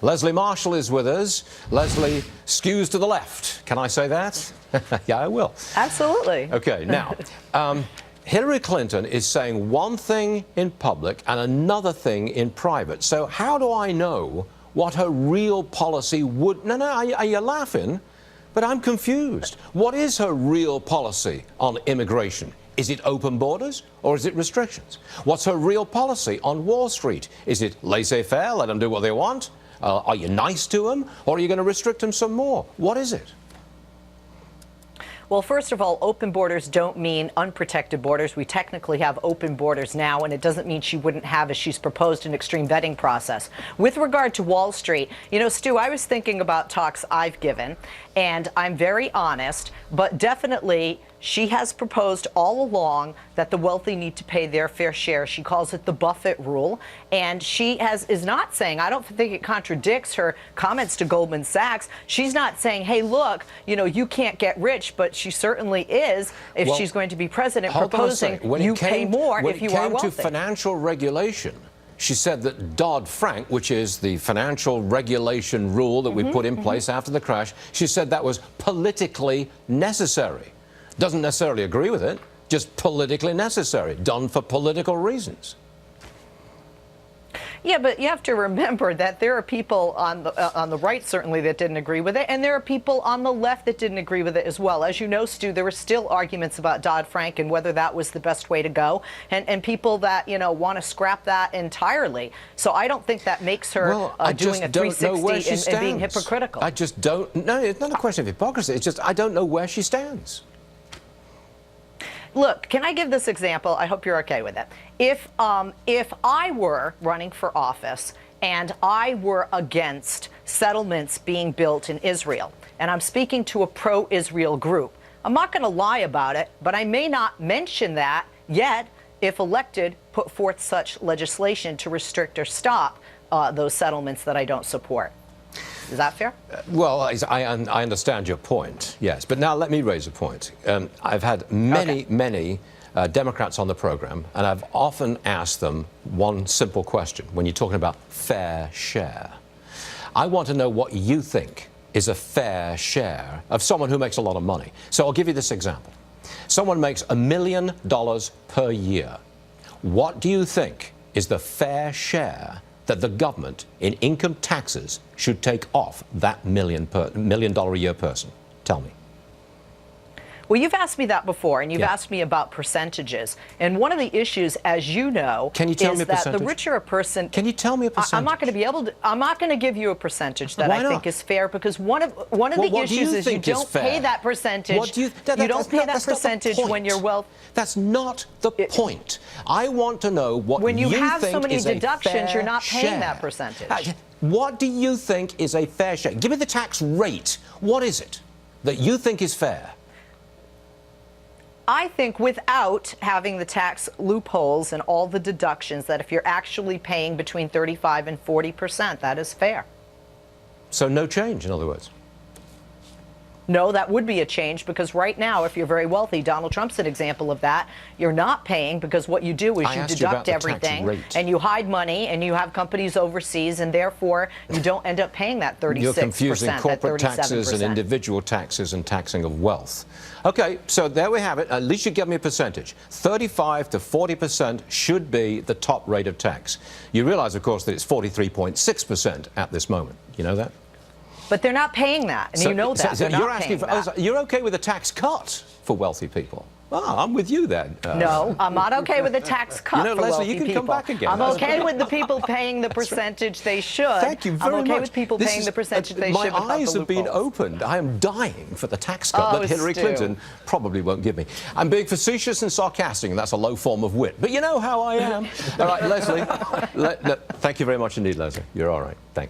Leslie Marshall is with us. Leslie skews to the left. Can I say that? Yeah, I will. Absolutely. Okay, now, Hillary Clinton is saying one thing in public and another thing in private. So how do I know what her real policy would... No, are you laughing? But I'm confused. What is her real policy on immigration? Is it open borders or is it restrictions? What's her real policy on Wall Street? Is it laissez-faire, let them do what they want? Are you nice to them, or are you going to restrict them some more? What is it? Well, first of all, open borders don't mean unprotected borders. We technically have open borders now, and it doesn't mean she wouldn't have, as she's proposed, an extreme vetting process. With regard to Wall Street, you know, Stu, I was thinking about talks I've given, and I'm very honest, but definitely she has proposed all along that the wealthy need to pay their fair share. She calls it the Buffett rule, and she is not saying, I don't think it contradicts her comments to Goldman Sachs. She's not saying, hey, look, you know, you can't get rich, but she certainly is, if she's going to be president, proposing you pay more if you are wealthy. When it came to financial regulation, she said that Dodd-Frank, which is the financial regulation rule that we put in place after the crash, she said that was politically necessary. Doesn't necessarily agree with it, just politically necessary, done for political reasons. Yeah, but you have to remember that there are people on the right, certainly, that didn't agree with it, and there are people on the left that didn't agree with it as well. As you know, Stu, there were still arguments about Dodd-Frank and whether that was the best way to go, and people that, you know, want to scrap that entirely. So I don't think that makes her doing a 360 and being hypocritical. I just don't. No, it's not a question of hypocrisy. It's just I don't know where she stands. Look, can I give this example? I hope you're okay with it. If I were running for office and I were against settlements being built in Israel, and I'm speaking to a pro-Israel group, I'm not going to lie about it, but I may not mention that yet, if elected, put forth such legislation to restrict or stop those settlements that I don't support. Is that fair? Well, I understand your point, yes. But now let me raise a point. I've had many Democrats on the program, and I've often asked them one simple question when you're talking about fair share. I want to know what you think is a fair share of someone who makes a lot of money. So I'll give you this example. Someone makes $1 million per year. What do you think is the fair share that the government in income taxes should take off that $1 million a year person? Tell me. Well, you've asked me that before, and you've asked me about percentages. And one of the issues, as you know, is that the richer a person... Can you tell me a percentage? I'm not going to be able to... I'm not going to give you a percentage that I think is fair, because one of the issues is you don't pay that percentage. You don't pay that percentage when you're wealthy. That's not the point. I want to know what when you think have so many is a deductions, fair you're not paying share. that percentage. What do you think is a fair share? Give me the tax rate. What is it that you think is fair? I think without having the tax loopholes and all the deductions, that if you're actually paying between 35% and 40%, that is fair. So no change, in other words? No, that would be a change, because right now, if you're very wealthy, Donald Trump's an example of that, you're not paying, because what you do is you deduct everything and you hide money and you have companies overseas, and therefore you don't end up paying that 36%. You're confusing corporate taxes and individual taxes and taxing of wealth. Okay, so there we have it. At least you give me a percentage. 35 to 40% should be the top rate of tax. You realize, of course, that it's 43.6% at this moment. You know that? But they're not paying that, and you know that. So you're asking for, you're okay with a tax cut for wealthy people? Oh, I'm with you then. No, I'm not okay with a tax cut for Leslie, wealthy you can people. Come back again. I'm okay with the people paying the percentage they should. Thank you very much. I'm okay with people paying the percentage they should. My eyes have been opened. I am dying for the tax cut that Hillary Clinton probably won't give me. I'm being facetious and sarcastic, and that's a low form of wit. But you know how I am. All right, Leslie. Thank you very much indeed, Leslie. You're all right. Thanks.